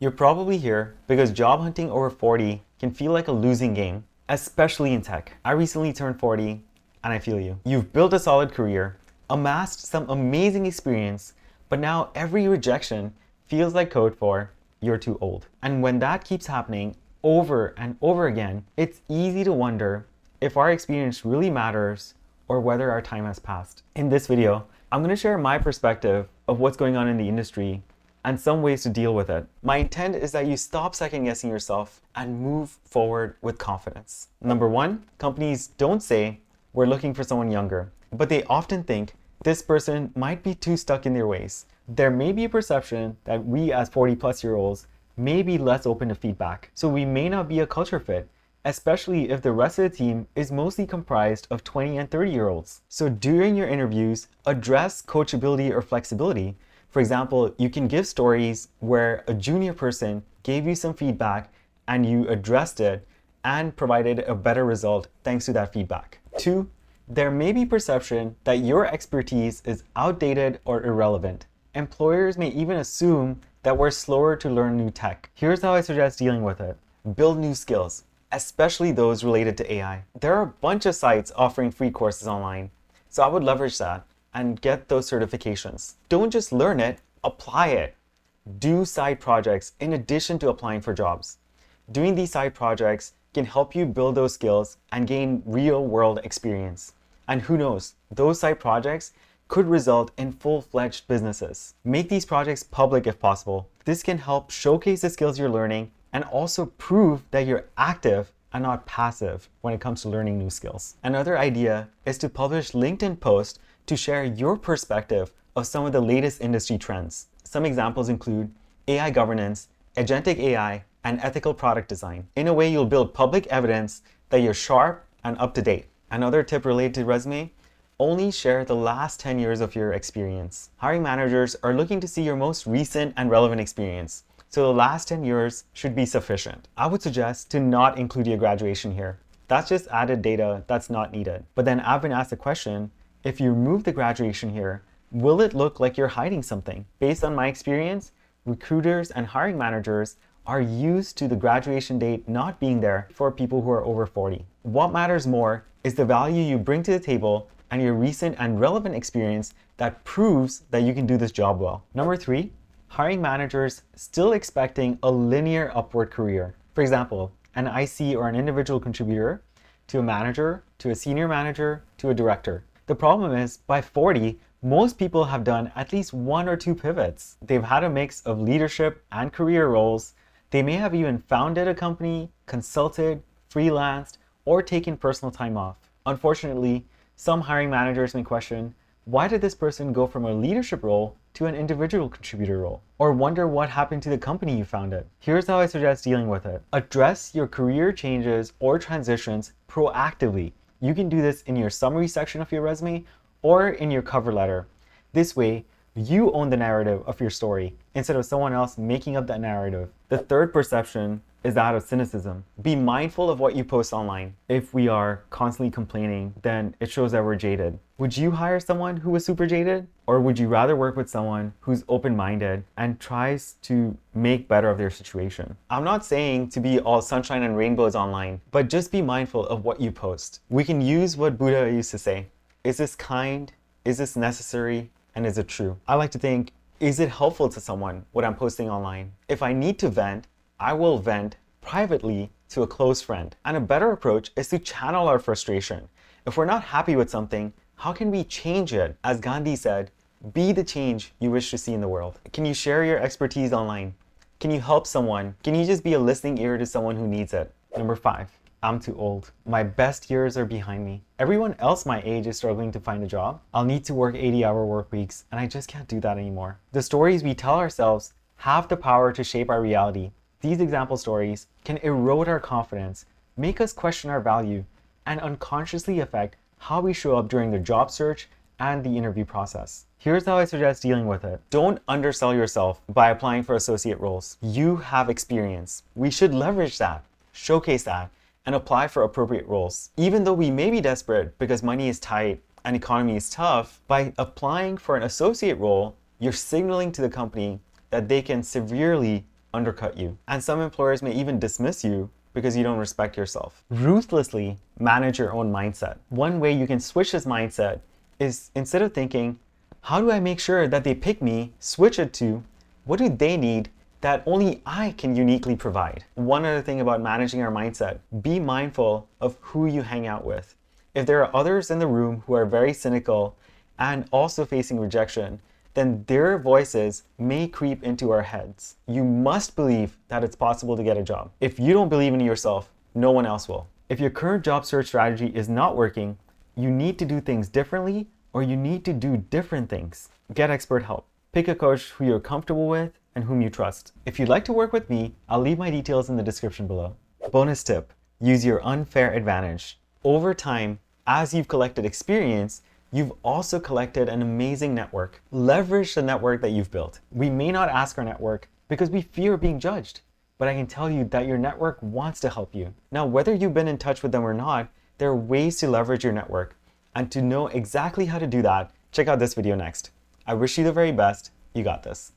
You're probably here because job hunting over 40 can feel like a losing game, especially in tech. I recently turned 40 and I feel you. You've built a solid career, amassed some amazing experience, but now every rejection feels like code for you're too old. And when that keeps happening over and over again, it's easy to wonder if our experience really matters or whether our time has passed. In this video, I'm going to share my perspective of what's going on in the industry and some ways to deal with it. My intent is that you stop second guessing yourself and move forward with confidence. Number one, companies don't say we're looking for someone younger, but they often think this person might be too stuck in their ways. There may be a perception that we as 40-plus-year-olds may be less open to feedback, so we may not be a culture fit, especially if the rest of the team is mostly comprised of 20 and 30-year-olds. So during your interviews, address coachability or flexibility. For example, you can give stories where a junior person gave you some feedback and you addressed it and provided a better result thanks to that feedback. Two, there may be perception that your expertise is outdated or irrelevant. Employers may even assume that we're slower to learn new tech. Here's how I suggest dealing with it. Build new skills, especially those related to AI. There are a bunch of sites offering free courses online, so I would leverage that and get those certifications. Don't just learn it, apply it. Do side projects in addition to applying for jobs. Doing these side projects can help you build those skills and gain real-world experience. And who knows, those side projects could result in full-fledged businesses. Make these projects public if possible. This can help showcase the skills you're learning and also prove that you're active and not passive when it comes to learning new skills. Another idea is to publish LinkedIn posts to share your perspective of some of the latest industry trends. Some examples include AI governance, agentic AI, and ethical product design. In a way, you'll build public evidence that you're sharp and up to date. Another tip related to resume, only share the last 10 years of your experience. Hiring managers are looking to see your most recent and relevant experience, so the last 10 years should be sufficient. I would suggest to not include your graduation here. That's just added data that's not needed. But then I've been asked the question, if you remove the graduation here, will it look like you're hiding something? Based on my experience, recruiters and hiring managers are used to the graduation date not being there for people who are over 40. What matters more is the value you bring to the table and your recent and relevant experience that proves that you can do this job well. Number three, hiring managers still expecting a linear upward career. For example, an IC or an individual contributor to a manager, to a senior manager, to a director. The problem is, by 40, most people have done at least one or two pivots. They've had a mix of leadership and career roles. They may have even founded a company, consulted, freelanced, or taken personal time off. Unfortunately, some hiring managers may question, why did this person go from a leadership role to an individual contributor role? Or wonder what happened to the company you founded. Here's how I suggest dealing with it. Address your career changes or transitions proactively. You can do this in your summary section of your resume or in your cover letter. This way, you own the narrative of your story instead of someone else making up that narrative. The third perception is that of cynicism. Be mindful of what you post online. If we are constantly complaining, then it shows that we're jaded. Would you hire someone who was super jaded? Or would you rather work with someone who's open-minded and tries to make better of their situation? I'm not saying to be all sunshine and rainbows online, but just be mindful of what you post. We can use what Buddha used to say. Is this kind? Is this necessary? And is it true? I like to think, is it helpful to someone what I'm posting online? If I need to vent, I will vent privately to a close friend. And a better approach is to channel our frustration. If we're not happy with something, how can we change it? As Gandhi said, be the change you wish to see in the world. Can you share your expertise online? Can you help someone? Can you just be a listening ear to someone who needs it? Number five, I'm too old. My best years are behind me. Everyone else my age is struggling to find a job. I'll need to work 80-hour work weeks, and I just can't do that anymore. The stories we tell ourselves have the power to shape our reality. These example stories can erode our confidence, make us question our value, and unconsciously affect how we show up during the job search and the interview process. Here's how I suggest dealing with it. Don't undersell yourself by applying for associate roles. You have experience. We should leverage that, showcase that, and apply for appropriate roles. Even though we may be desperate because money is tight and economy is tough, by applying for an associate role, you're signaling to the company that they can severely undercut you. And some employers may even dismiss you because you don't respect yourself. Ruthlessly manage your own mindset. One way you can switch this mindset is, instead of thinking, how do I make sure that they pick me, switch it to, what do they need that only I can uniquely provide? One other thing about managing our mindset, be mindful of who you hang out with. If there are others in the room who are very cynical and also facing rejection, then their voices may creep into our heads. You must believe that it's possible to get a job. If you don't believe in yourself, no one else will. If your current job search strategy is not working, you need to do things differently, or you need to do different things. Get expert help. Pick a coach who you're comfortable with and whom you trust. If you'd like to work with me, I'll leave my details in the description below. Bonus tip, use your unfair advantage. Over time, as you've collected experience, you've also collected an amazing network. Leverage the network that you've built. We may not ask our network because we fear being judged, but I can tell you that your network wants to help you. Now, whether you've been in touch with them or not, there are ways to leverage your network. And to know exactly how to do that, check out this video next. I wish you the very best. You got this.